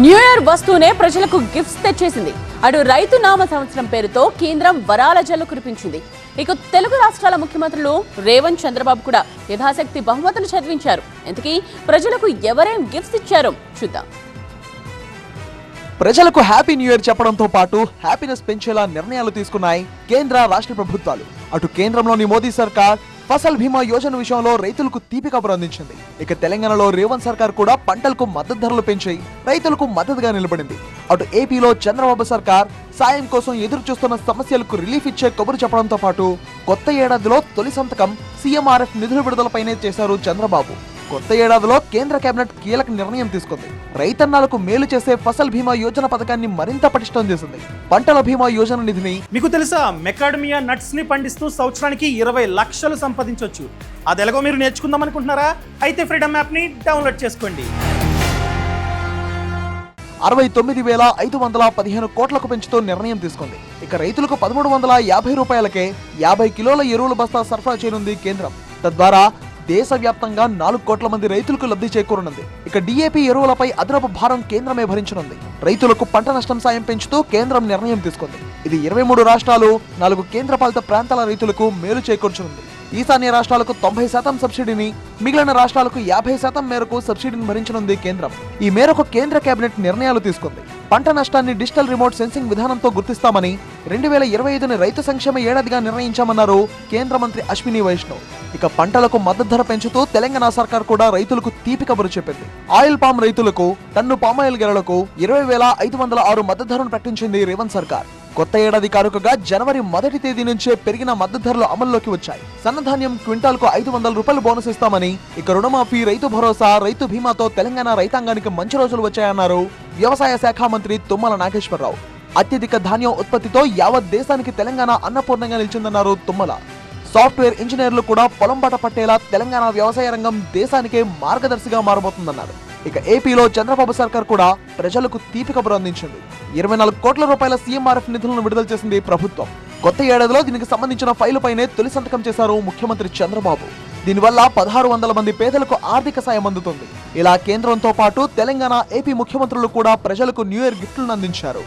New year వస్తూనే ప్రజలకు gifts తెచ్చేసింది. అటు రైతు నామ సంవత్సరం పేరుతో కేంద్రం వరాల జల్లు కురిపించింది. ఇక తెలుగు రాష్ట్రాల ముఖ్యమంత్రులు రేవంత్, చంద్రబాబు కూడా యథాశక్తి బహుమతులు చదివించారు. ఇంతకీ ప్రజలకు ఎవరేం గిఫ్ట్స్ ఇచ్చారో చూద్దాం. ప్రజలకు హ్యాపీ న్యూ ఇయర్ చెప్పడంతో పాటు హ్యాపీనెస్ పెంచేలా నిర్ణయాలు తీసుకున్నాయి కేంద్ర, రాష్ట్ర ప్రభుత్వాలు. అటు కేంద్రంలోని మోదీ సర్కార్ ఫసల్ బీమా యోజన విషయంలో రైతులకు తీపి కబురు అందించింది. ఇక తెలంగాణలో రేవంత్ సర్కార్ కూడా పంటలకు మద్దతు ధరలు పెంచి రైతులకు మద్దతుగా నిలబడింది. అటు ఏపీలో చంద్రబాబు సర్కార్ సాయం కోసం ఎదురు చూస్తున్న సమస్యలకు రిలీఫ్ ఇచ్చే కబురు చెప్పడంతో పాటు కొత్త ఏడాదిలో తొలి సంతకం సీఎంఆర్ఎఫ్ నిధుల విడుదలపైనే చేశారు చంద్రబాబు. కొత్త ఏడాదిలో కేంద్ర కేబినెట్ కీలక నిర్ణయం తీసుకుంది. రైతన్నలకు మేలు చేసే ఫసల్ బీమా యోజన పథకాన్ని మరింత పటిష్టం చేసింది. పంటల బీమా యోజన నిధిని మీకు తెలుసా, మెకాడమియా నట్స్ ని పండిస్తూ సంవత్సరానికి 20 లక్షలు సంపాదించవచ్చు. అది ఎలాగో మీరు నేర్చుకుందాం అనుకుంటున్నారా? అయితే ఫ్రీడమ్ యాప్ ని డౌన్లోడ్ చేసుకోండి. 69,515 కోట్లకు పెంచుతూ నిర్ణయం తీసుకుంది. ఇక రైతులకు 1350 రూపాయలకే 50 కిలోల ఎరువుల బస్తా సరఫరా చేయనుంది కేంద్రం. తద్వారా దేశవ్యాప్తంగా 4 కోట్ల మంది రైతులకు లబ్ధి చేకూరనుంది. ఇక డీఏపీ ఎరువులపై అదనపు భారం కేంద్రమే భరించనుంది. రైతులకు పంట నష్టం సాయం పెంచుతూ కేంద్రం నిర్ణయం తీసుకుంది. ఇది 23 రాష్ట్రాలు, 4 కేంద్రపాలిత ప్రాంతాల రైతులకు మేలు చేకూర్చనుంది. ఈశాన్య రాష్ట్రాలకు 90% సబ్సిడీని, మిగిలిన రాష్ట్రాలకు 50% మేరకు సబ్సిడీని భరించనుంది కేంద్రం. ఈ మేరకు కేంద్ర కేబినెట్ నిర్ణయాలు తీసుకుంది. పంట నష్టాన్ని డిజిటల్ రిమోట్ సెన్సింగ్ విధానంతో గుర్తిస్తామని 2025ని రైతు సంక్షేమ ఏడాదిగా నిర్ణయించామన్నారు కేంద్ర మంత్రి అశ్విని వైష్ణవ్. ఇక పంటలకు మద్దతు ధర పెంచుతూ తెలంగాణ సర్కార్ కూడా రైతులకు తీపి కబురు చెప్పింది. ఆయిల్ పామ్ రైతులకు, టన్ను పామాయిల్ గెలలకు 20,506 మద్దతు ధరను ప్రకటించింది రేవంత్ సర్కార్. కొత్త ఏడాది కానుకగా జనవరి 1వ తేదీ నుంచే పెరిగిన మద్దతు ధరలు అమల్లోకి వచ్చాయి. సన్నధాన్యం క్వింటాల్కు 500 రూపాయలు బోనస్ ఇస్తామని, ఇక రుణమాఫీ, రైతు భరోసా, రైతు బీమాతో తెలంగాణ రైతాంగానికి మంచి రోజులు వచ్చాయన్నారు వ్యవసాయ శాఖ మంత్రి తుమ్మల నాగేశ్వరరావు. అత్యధిక ధాన్యం ఉత్పత్తితో యావత్ దేశానికి తెలంగాణ అన్నపూర్ణంగా నిలిచిందన్నారు తుమ్మల. సాఫ్ట్వేర్ ఇంజనీర్లు కూడా పొలం బాట పట్టేలా తెలంగాణ వ్యవసాయ రంగం దేశానికే మార్గదర్శిగా మారబోతుందన్నారు. ఇక ఏపీలో చంద్రబాబు సర్కార్ కూడా ప్రజలకు తీపి కబురు అందించింది. 24 కోట్ల రూపాయల సీఎంఆర్ఎఫ్ నిధులను విడుదల చేసింది ప్రభుత్వం. కొత్త ఏడాదిలో దీనికి సంబంధించిన ఫైలు పైనే తొలి సంతకం చేశారు ముఖ్యమంత్రి చంద్రబాబు. దీనివల్ల 1600 మంది పేదలకు ఆర్థిక సాయం అందుతుంది. ఇలా కేంద్రంతో పాటు తెలంగాణ, ఏపీ ముఖ్యమంత్రులు కూడా ప్రజలకు న్యూ ఇయర్ గిఫ్ట్లను అందించారు.